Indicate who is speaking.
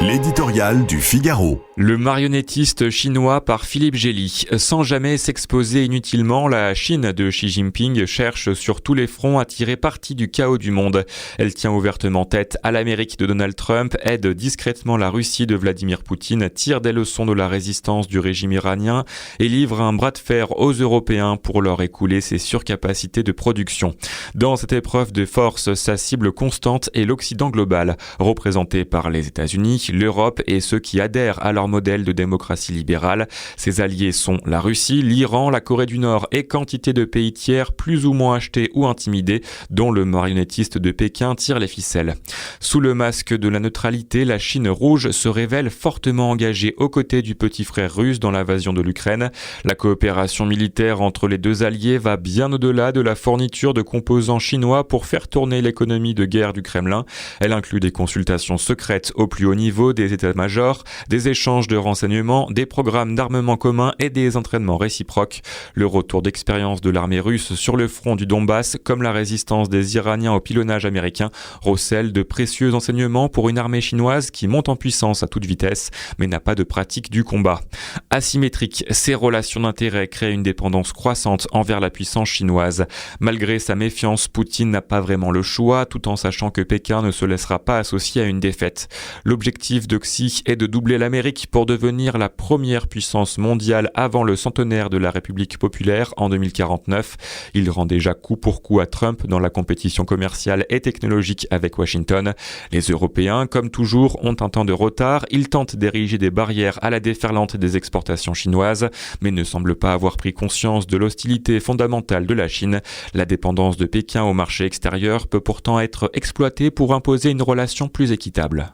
Speaker 1: L'éditorial du Figaro.
Speaker 2: Le marionnettiste chinois par Philippe Gély. Sans jamais s'exposer inutilement, la Chine de Xi Jinping cherche sur tous les fronts à tirer parti du chaos du monde. Elle tient ouvertement tête à l'Amérique de Donald Trump, aide discrètement la Russie de Vladimir Poutine, tire des leçons de la résistance du régime iranien et livre un bras de fer aux Européens pour leur écouler ses surcapacités de production. Dans cette épreuve de force, sa cible constante est l'Occident global, représenté par les États-Unis, l'Europe et ceux qui adhèrent à leur modèle de démocratie libérale. Ses alliés sont la Russie, l'Iran, la Corée du Nord et quantité de pays tiers plus ou moins achetés ou intimidés dont le marionnettiste de Pékin tire les ficelles. Sous le masque de la neutralité, la Chine rouge se révèle fortement engagée aux côtés du petit frère russe dans l'invasion de l'Ukraine. La coopération militaire entre les deux alliés va bien au-delà de la fourniture de composants chinois pour faire tourner l'économie de guerre du Kremlin. Elle inclut des consultations secrètes au plus haut niveau des états-majors, des échanges de renseignements, des programmes d'armement commun et des entraînements réciproques. Le retour d'expérience de l'armée russe sur le front du Donbass, comme la résistance des Iraniens au pilonnage américain, recèle de précieux enseignements pour une armée chinoise qui monte en puissance à toute vitesse, mais n'a pas de pratique du combat. Asymétrique, ces relations d'intérêt créent une dépendance croissante envers la puissance chinoise. Malgré sa méfiance, Poutine n'a pas vraiment le choix, tout en sachant que Pékin ne se laissera pas associer à une défaite. L'objectif de Xi est de doubler l'Amérique pour devenir la première puissance mondiale avant le centenaire de la République populaire en 2049. Il rend déjà coup pour coup à Trump dans la compétition commerciale et technologique avec Washington. Les Européens, comme toujours, ont un temps de retard. Ils tentent d'ériger des barrières à la déferlante des exportations chinoises, mais ne semblent pas avoir pris conscience de l'hostilité fondamentale de la Chine. La dépendance de Pékin au marché extérieur peut pourtant être exploitée pour imposer une relation plus équitable.